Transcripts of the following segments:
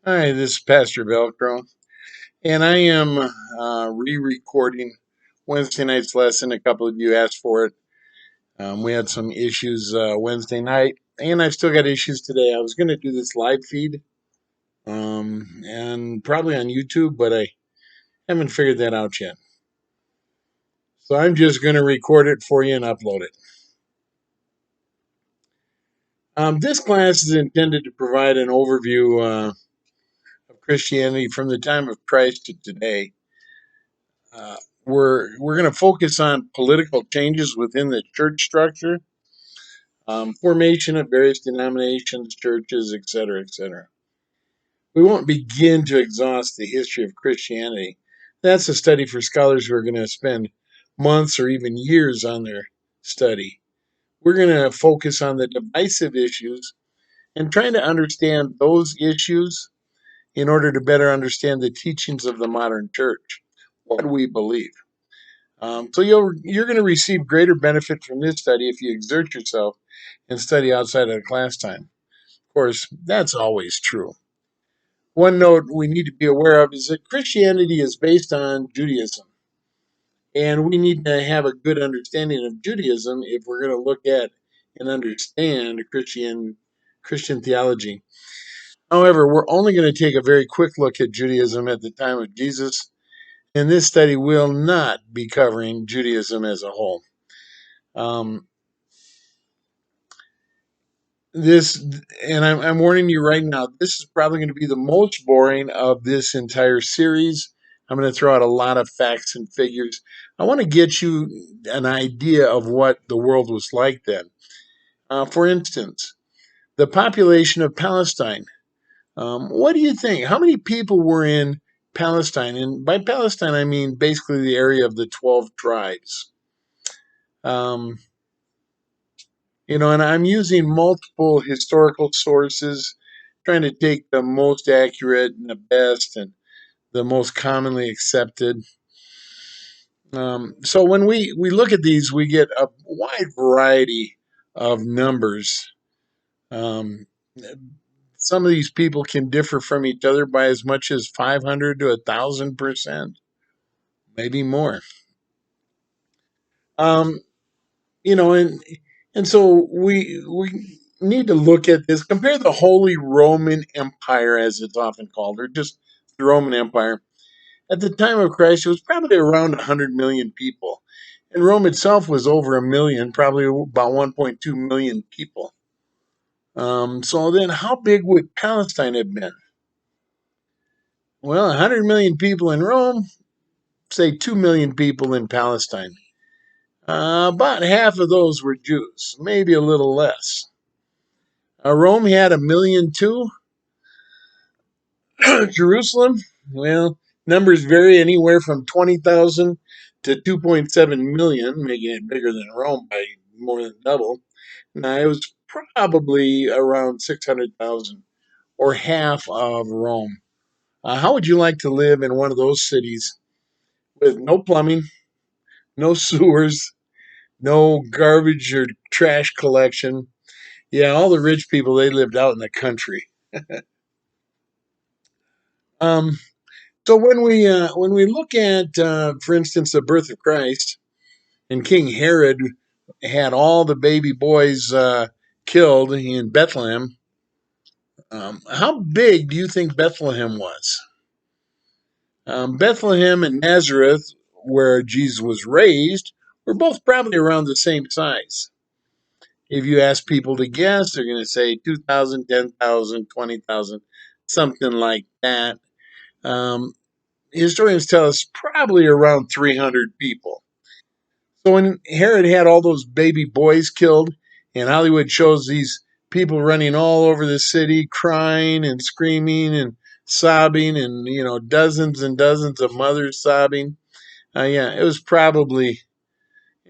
Hi, this is Pastor Velcro, and I am re-recording Wednesday night's lesson. A couple of you asked for it. We had some issues Wednesday night, and I've still got issues today. I was going to do this live feed, and probably on YouTube, but I haven't figured that out yet. So I'm just going to record it for you and upload it. This class is intended to provide an overview of Christianity from the time of Christ to today. Uh, we're going to focus on political changes within the church structure, formation of various denominations, churches, etc., etc. We won't begin to exhaust the history of Christianity. That's a study for scholars who are going to spend months or even years on their study. We're going to focus on the divisive issues and trying to understand those issues in order to better understand the teachings of the modern church, what we believe. So you're going to receive greater benefit from this study if you exert yourself and study outside of the class time. Of course, that's always true. One note we need to be aware of is that Christianity is based on Judaism, and we need to have a good understanding of Judaism if we're going to look at and understand Christian theology. However, we're only going to take a very quick look at Judaism at the time of Jesus, and this study will not be covering Judaism as a whole. Um, this and I'm warning you right now, this is probably going to be the most boring of this entire series. I'm going to throw out a lot of facts and figures. I want to get you an idea of what the world was like then. For instance, the population of Palestine. What do you think? How many people were in Palestine? And by Palestine, I mean basically the area of the 12 tribes. Um, and I'm using multiple historical sources, trying to take the most accurate and the best and the most commonly accepted. So when we look at these, we get a wide variety of numbers. Um, some of these people can differ from each other by as much as 500 to 1,000%, maybe more. Um, and so we need to look at this. Compare the Holy Roman Empire, as it's often called, or just the Roman Empire. At the time of Christ, it was probably around 100 million people, and Rome itself was over a million, probably about 1.2 million people. So then, how big would Palestine have been? Well, 100 million people in Rome, say 2 million people in Palestine. About half of those were Jews, maybe a little less. Rome had a million too. Jerusalem, well, numbers vary anywhere from 20,000 to 2.7 million, making it bigger than Rome by more than double. Now, it was probably around 600,000 or half of Rome. How would you like to live in one of those cities with no plumbing, no sewers, no garbage or trash collection? Yeah, all the rich people, they lived out in the country. Um, So when we look at, for instance, the birth of Christ, and King Herod had all the baby boys killed in Bethlehem, how big do you think Bethlehem was? Bethlehem and Nazareth, where Jesus was raised, were both probably around the same size. If you ask people to guess, they're going to say 2,000, 10,000, 20,000, something like that. Um, Historians tell us probably around 300 people. So when Herod had all those baby boys killed, and Hollywood shows these people running all over the city, crying and screaming and sobbing, and dozens and dozens of mothers sobbing. Yeah, it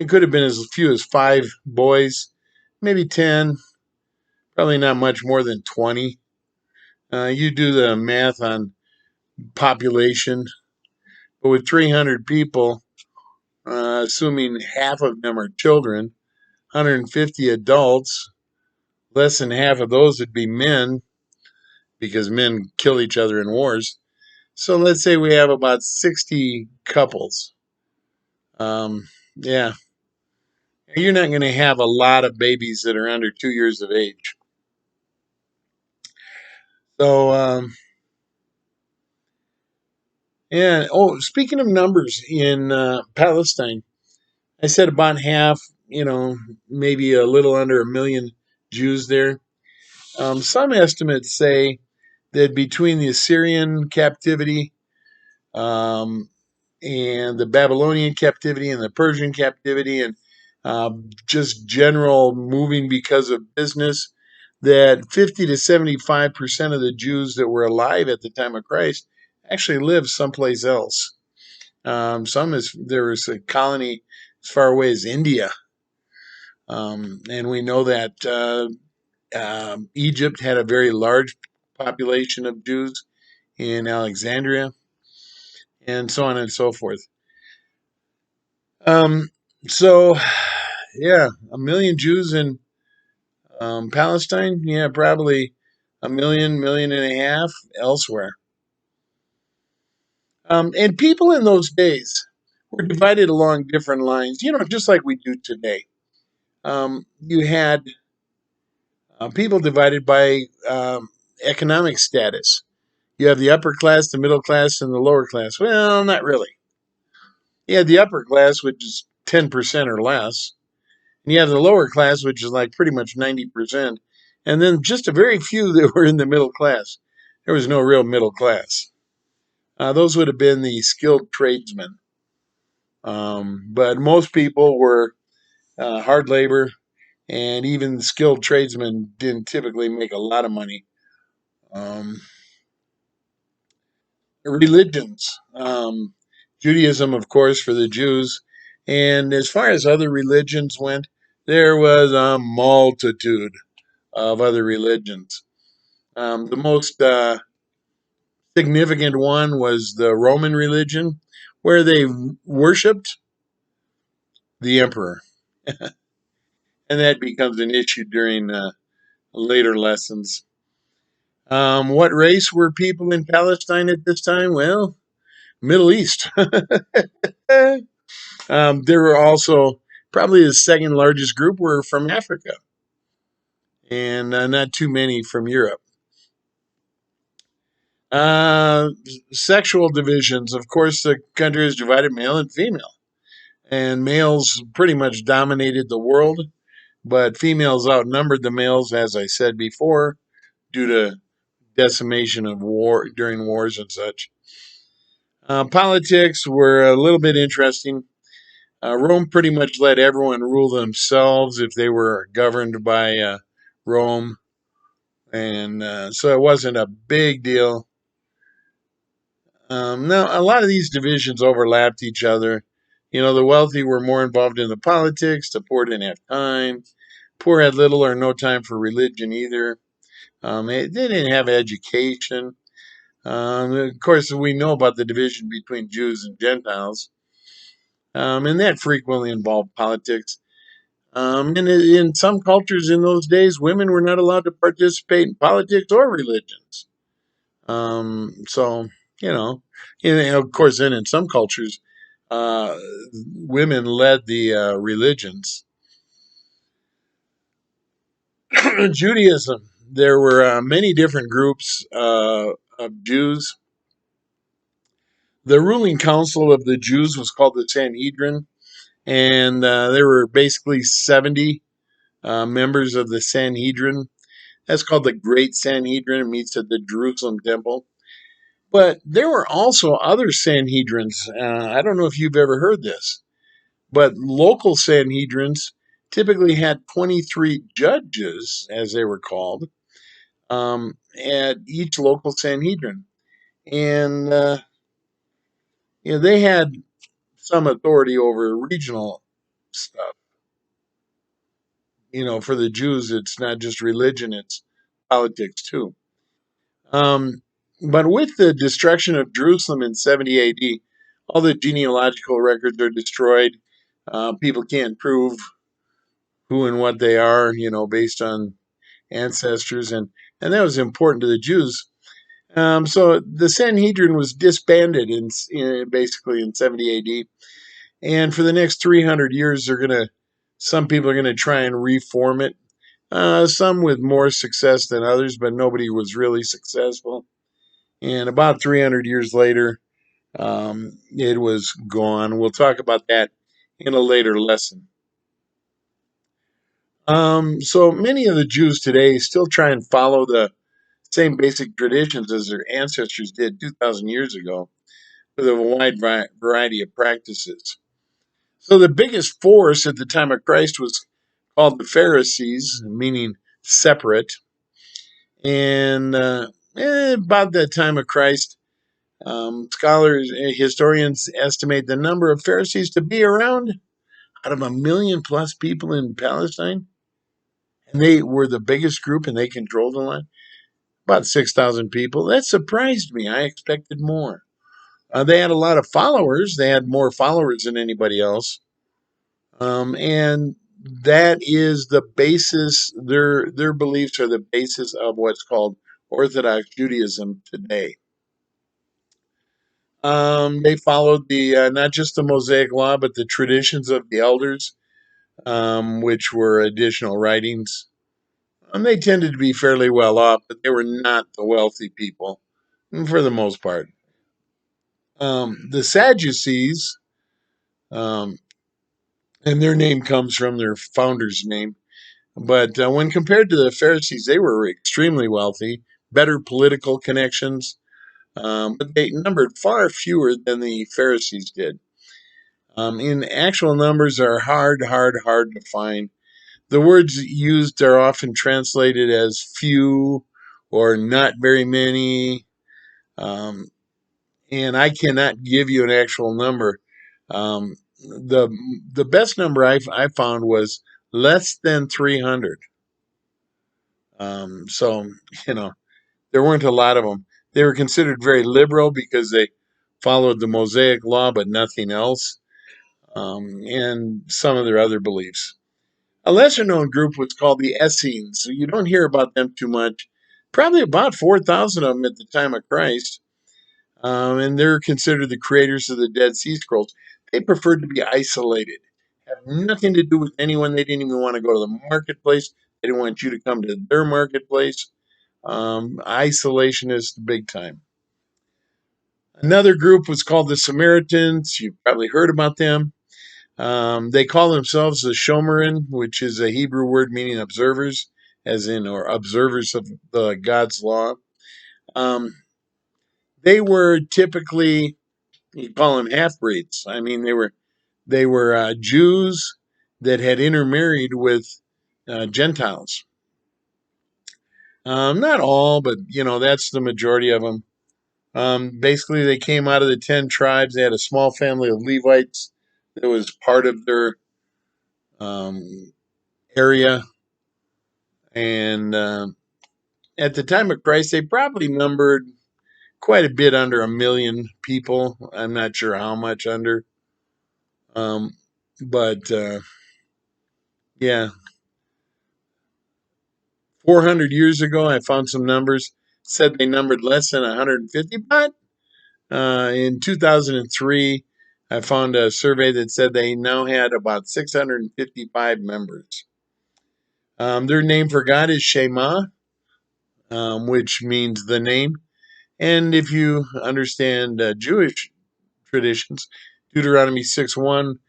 could have been as few as 5 boys, maybe 10, probably not much more than 20. You do the math on population, but with 300 people, assuming half of them are children, 150 adults, less than half of those would be men, because men kill each other in wars. So let's say we have about 60 couples. Yeah, you're not going to have a lot of babies that are under 2 years of age. So, yeah. Oh, speaking of numbers in Palestine, I said about half, maybe a little under 1 million Jews there. Some estimates say that between the Assyrian captivity um, and the Babylonian captivity and the Persian captivity and just general moving because of business, that 50 to 75% of the Jews that were alive at the time of Christ actually lived someplace else. There was a colony as far away as India, and we know that Egypt had a very large population of Jews in Alexandria, and so on and so forth. Um, so, yeah, 1 million Jews in Palestine. Yeah, probably a million and a half elsewhere. And people in those days were divided along different lines, just like we do today. You had people divided by economic status. You have the upper class, the middle class, and the lower class. Well, not really. You had the upper class, which is 10% or less. And you have the lower class, which is like pretty much 90%. And then just a very few that were in the middle class. There was no real middle class. Those would have been the skilled tradesmen. But most people were hard labor, and even skilled tradesmen didn't typically make a lot of money. Um, Religions. Judaism, of course, for the Jews. And as far as other religions went, there was a multitude of other religions. The most significant one was the Roman religion, where they worshipped the emperor. And that becomes an issue during later lessons. What race were people in Palestine at this time? Well, Middle East. There were also probably the second largest group were from Africa, and not too many from Europe. Uh, Sexual divisions. Of course, the country is divided male and female, and males pretty much dominated the world, but females outnumbered the males, as I said before, due to decimation of war during wars and such. Politics were a little bit interesting. Rome pretty much let everyone rule themselves if they were governed by Rome, and so it wasn't a big deal. Now, a lot of these divisions overlapped each other. The wealthy were more involved in the politics, the poor didn't have time. Poor had little or no time for religion either. They didn't have education. Of course, we know about the division between Jews and Gentiles, and that frequently involved politics. And in some cultures in those days, women were not allowed to participate in politics or religions. So, you know, and of course, then in some cultures, uh, women led the religions. Judaism, there were many different groups of Jews. The ruling council of the Jews was called the Sanhedrin, and there were basically 70 members of the Sanhedrin. That's called the Great Sanhedrin. It meets at the Jerusalem Temple. But there were also other Sanhedrins. I don't know if you've ever heard this, but local Sanhedrins typically had 23 judges, as they were called, at each local Sanhedrin. And they had some authority over regional stuff. For the Jews, it's not just religion, it's politics too. Um, but with the destruction of Jerusalem in 70 AD, all the genealogical records are destroyed. People can't prove who and what they are, based on ancestors, and that was important to the Jews. So the Sanhedrin was disbanded basically in 70 AD, and for the next 300 years, some people are gonna try and reform it. Some with more success than others, but nobody was really successful. And about 300 years later, it was gone. We'll talk about that in a later lesson. So many of the Jews today still try and follow the same basic traditions as their ancestors did 2,000 years ago, with a wide variety of practices. So the biggest force at the time of Christ was called the Pharisees, meaning separate. And about the time of Christ, scholars, historians estimate the number of Pharisees to be around out of 1 million plus people in Palestine. And they were the biggest group and they controlled the land. About 6,000 people. That surprised me. I expected more. They had a lot of followers. They had more followers than anybody else. And that is the basis, their beliefs are the basis of what's called Orthodox Judaism today. They followed not just the Mosaic Law, but the traditions of the elders, which were additional writings. They tended to be fairly well off, but they were not the wealthy people for the most part. The Sadducees, um, and their name comes from their founder's name, but when compared to the Pharisees, they were extremely wealthy, better political connections, but they numbered far fewer than the Pharisees did. In actual numbers are hard to find. The words used are often translated as few or not very many, um, and I cannot give you an actual number. The the best number I found was less than 300. So you know there weren't a lot of them. They were considered very liberal because they followed the Mosaic Law, but nothing else, and some of their other beliefs. A lesser known group was called the Essenes. So you don't hear about them too much. Probably about 4,000 of them at the time of Christ. And they're considered the creators of the Dead Sea Scrolls. They preferred to be isolated, have nothing to do with anyone. They didn't even want to go to the marketplace. They didn't want you to come to their marketplace. Isolationist big time. Another group was called the Samaritans. You've probably heard about them. They call themselves the Shomerim, which is a Hebrew word meaning observers, as in, or observers of the God's law. Um, they were typically, you call them half breeds. I mean, they were Jews that had intermarried with Gentiles. Not all, but that's the majority of them. Basically, they came out of the 10 tribes. They had a small family of Levites that was part of their um, area, and at the time of Christ, they probably numbered quite a bit under 1 million people. I'm not sure how much under, um, but yeah, 400 years ago, I found some numbers said they numbered less than 150, but in 2003, I found a survey that said they now had about 655 members. Their name for God is Shema, which means the name. And if you understand Jewish traditions, Deuteronomy 6:1,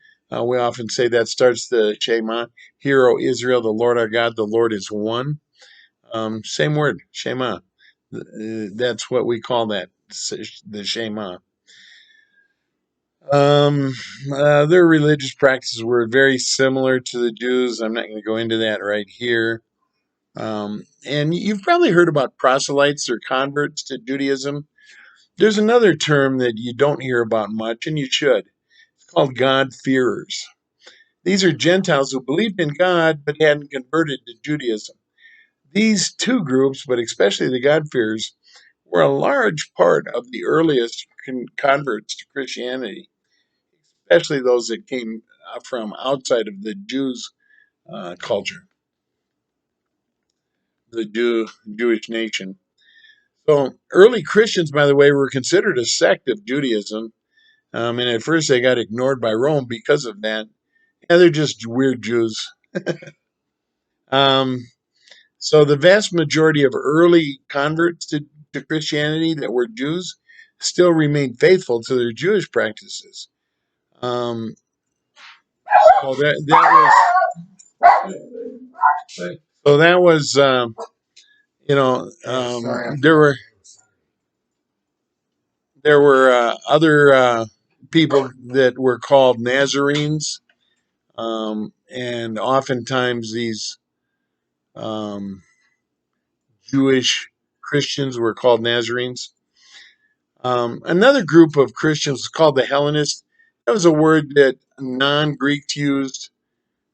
we often say that starts the Shema. Hear, O Israel, the Lord our God, the Lord is one. Same word, Shema. That's what we call that, the Shema. Um, their religious practices were very similar to the Jews. I'm not going to go into that right here. And you've probably heard about proselytes or converts to Judaism. There's another term that you don't hear about much, and you should. It's called God-fearers. These are Gentiles who believed in God but hadn't converted to Judaism. These two groups, but especially the God-fearers, were a large part of the earliest converts to Christianity, especially those that came from outside of the Jews' culture. the Jewish nation. So early Christians, by the way, were considered a sect of Judaism. And at first they got ignored by Rome because of that. Yeah, they're just weird Jews. Um, so the vast majority of early converts to Christianity that were Jews still remained faithful to their Jewish practices. Um, so that was there were other people that were called Nazarenes, and oftentimes these um, Jewish Christians were called Nazarenes. Another group of Christians was called the Hellenists. That was a word that non-Greeks used,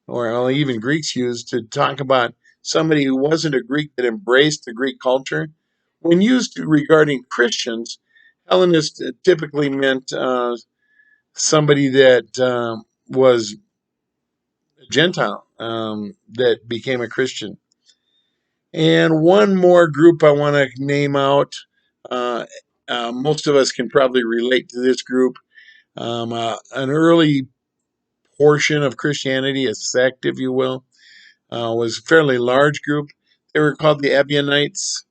or even Greeks used, to talk about somebody who wasn't a Greek that embraced the Greek culture. When used regarding Christians, Hellenist typically meant somebody that was a Gentile that became a Christian. And one more group I want to name out. Uh, most of us can probably relate to this group. An early portion of Christianity, a sect, if you will, was a fairly large group. They were called the Ebionites,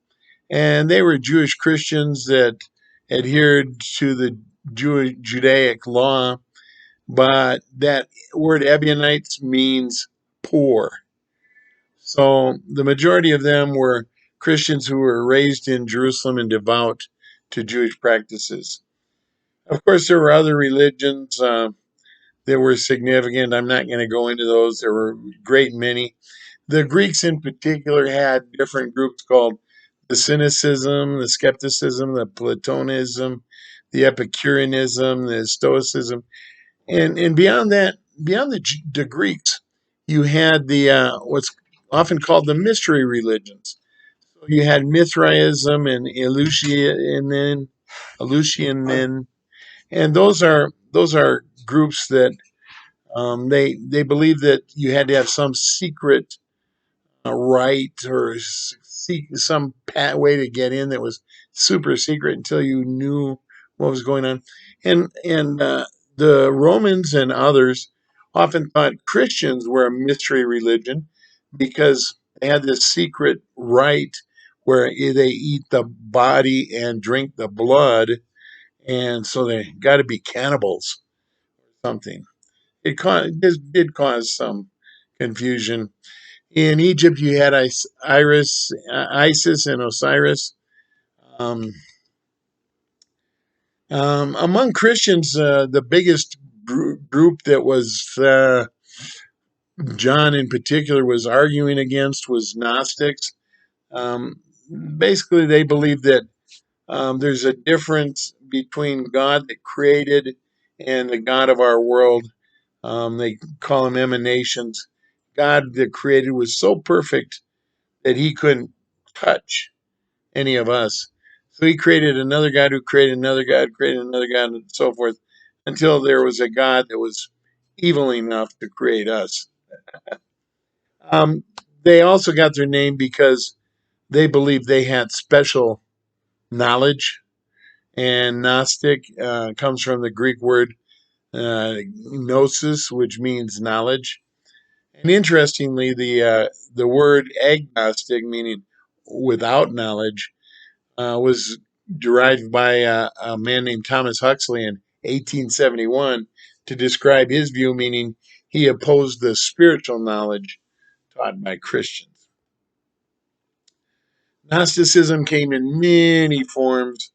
and they were Jewish Christians that adhered to the Judaic law, but that word Ebionites means poor. So the majority of them were Christians who were raised in Jerusalem and devout to Jewish practices. Of course, there were other religions that were significant. I'm not going to go into those. There were a great many. The Greeks, in particular, had different groups called the Cynicism, the Skepticism, the Platonism, the Epicureanism, the Stoicism, and beyond that, beyond the Greeks, you had the what's often called the mystery religions. So you had Mithraism and Eleusinian, and those are groups that they believe that you had to have some secret right or seek some way to get in that was super secret until you knew what was going on. And the Romans and others often thought Christians were a mystery religion because they had this secret rite where they eat the body and drink the blood, and so they got to be cannibals or something. It did cause some confusion. In Egypt, you had Isis, and Osiris. Um, among Christians, the biggest group that was John in particular was arguing against was Gnostics. Um, Basically, they believe that there's a difference between God that created and the God of our world. They call them emanations. God that created was so perfect that he couldn't touch any of us. So he created another God who created another God, created another God, and so forth, until there was a God that was evil enough to create us. Um, they also got their name because they believed they had special knowledge. And Gnostic comes from the Greek word gnosis, which means knowledge. And interestingly, the word agnostic, meaning without knowledge, was derived by a man named Thomas Huxley in 1871 to describe his view, meaning he opposed the spiritual knowledge taught by Christians. Gnosticism came in many forms,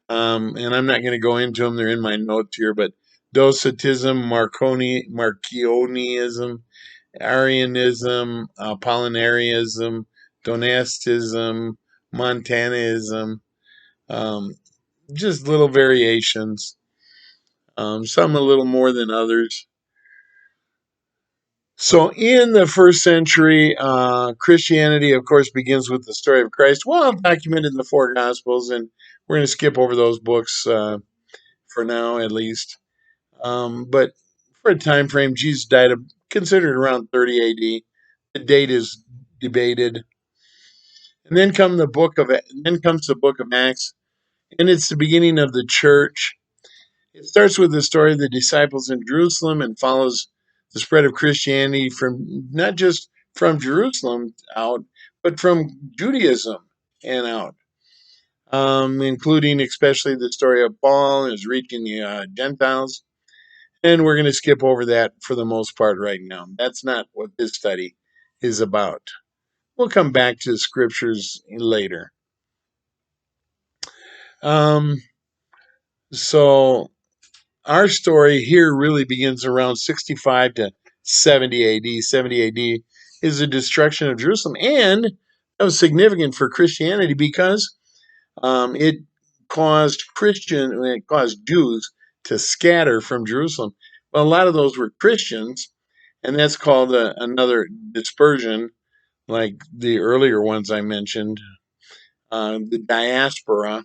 and I'm not going to go into them. They're in my notes here, but Docetism, Marcionism, Arianism, Apollinarianism, Donatism, Montanism, um, just little variations, some a little more than others. So, in the first century, Christianity, of course, begins with the story of Christ, well documented in the four Gospels, and we're going to skip over those books for now, at least. But for a time frame, Jesus died considered around 30 AD. The date is debated. And then comes the book of Acts, and it's the beginning of the church. It starts with the story of the disciples in Jerusalem and follows the spread of Christianity from not just from Jerusalem out, but from Judaism and out, including especially the story of Paul is reaching the Gentiles. And we're going to skip over that for the most part right now. That's not what this study is about. We'll come back to the scriptures later. Um, so our story here really begins around 65 to 70 AD. 70 AD is the destruction of Jerusalem, and that was significant for Christianity because it it caused Jews to scatter from Jerusalem. Well, a lot of those were Christians, and that's called another dispersion, like the earlier ones I mentioned, the diaspora.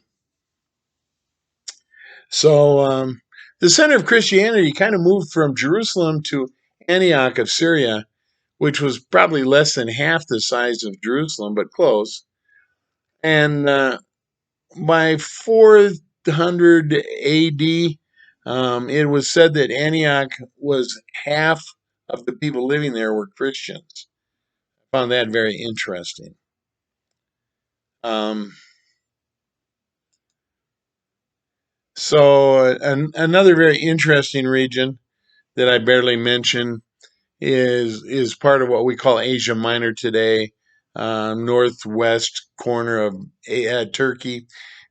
So the center of Christianity kind of moved from Jerusalem to Antioch of Syria, which was probably less than half the size of Jerusalem, but close. And by 400 AD, it was said that Antioch was half of the people living there were Christians. I found that very interesting. Um, Another very interesting region that I barely mentioned is part of what we call Asia Minor today, northwest corner of Turkey.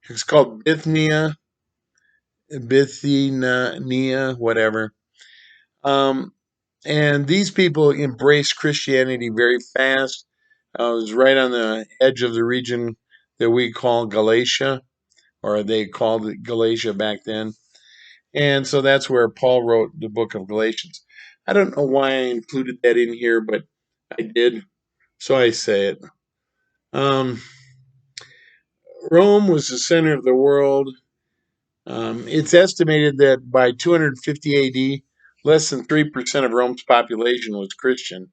It's called Bithynia, whatever. Um, and these people embraced Christianity very fast. It was right on the edge of the region that we call Galatia, or they called it Galatia back then. And so that's where Paul wrote the book of Galatians. I don't know why I included that in here, but I did. So I say it. Um, Rome was the center of the world. It's estimated that by 250 AD, less than 3% of Rome's population was Christian.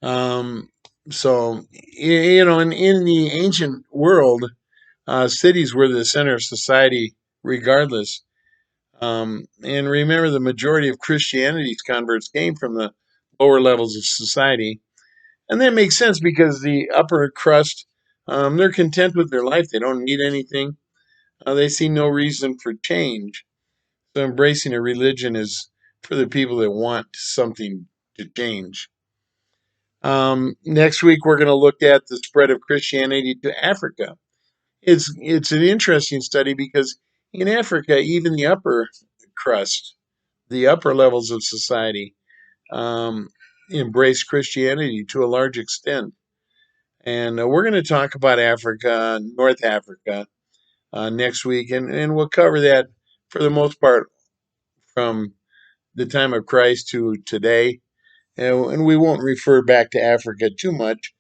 Um, so, in the ancient world, cities were the center of society regardless. And remember, the majority of Christianity's converts came from the lower levels of society. And that makes sense because the upper crust, they're content with their life. They don't need anything. They see no reason for change. So embracing a religion is for the people that want something to change. Next week, we're going to look at the spread of Christianity to Africa. It's an interesting study because in Africa, even the upper crust, the upper levels of society, um, embrace Christianity to a large extent. And we're going to talk about Africa, North Africa, next week, and we'll cover that for the most part from the time of Christ to today. And we won't refer back to Africa too much.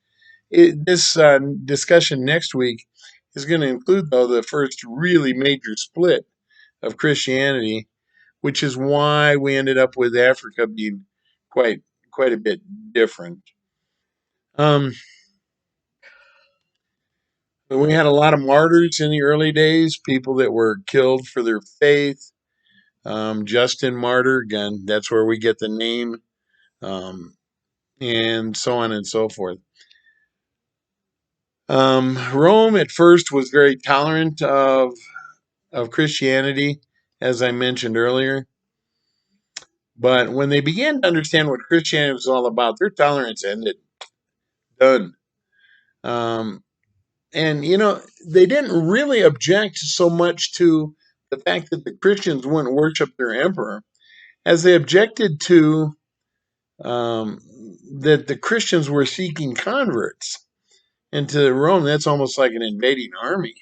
This discussion next week is going to include, though, the first really major split of Christianity, which is why we ended up with Africa being quite quite a bit different. Um, we had a lot of martyrs in the early days, people that were killed for their faith. Justin Martyr, again, that's where we get the name, um, and so on and so forth. Rome at first was very tolerant of Christianity, as I mentioned earlier. But when they began to understand what Christianity was all about, their tolerance ended. Done. Um, and, they didn't really object so much to the fact that the Christians wouldn't worship their emperor as they objected to um, that the Christians were seeking converts. And to Rome, that's almost like an invading army.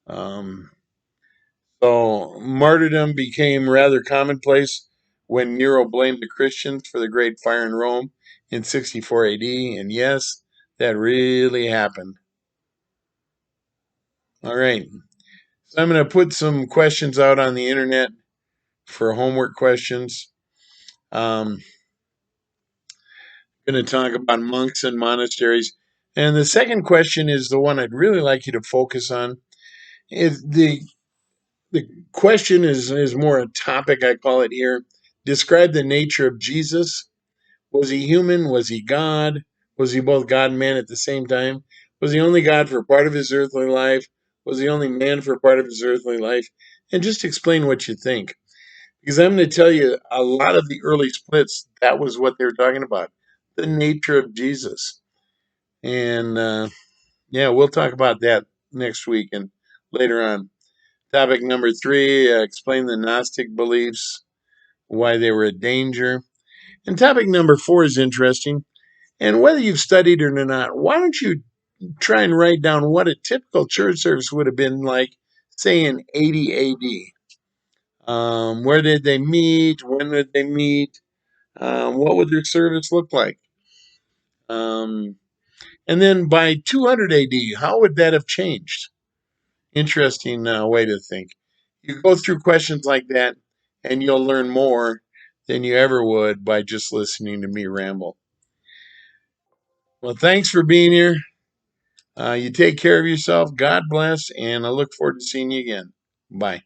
Um, so martyrdom became rather commonplace when Nero blamed the Christians for the Great Fire in Rome in 64 AD. And yes, that really happened. All right. So I'm going to put some questions out on the internet for homework questions. I'm going to talk about monks and monasteries. And the second question is the one I'd really like you to focus on. Is the question is more a topic, I call it here. Describe the nature of Jesus. Was he human? Was he God? Was he both God and man at the same time? Was he only God for part of his earthly life? Was he only man for part of his earthly life? And just explain what you think. Because I'm going to tell you, a lot of the early splits, that was what they were talking about, the nature of Jesus. And yeah, we'll talk about that next week and later on. Topic number 3, explain the Gnostic beliefs, why they were a danger. And topic number 4 is interesting. And whether you've studied it or not, why don't you try and write down what a typical church service would have been like, say, in 80 AD? Where did they meet? When did they meet? What would their service look like? Um, and then by 200 AD, how would that have changed? Interesting way to think. You go through questions like that, and you'll learn more than you ever would by just listening to me ramble. Well, thanks for being here. You take care of yourself. God bless, and I look forward to seeing you again. Bye.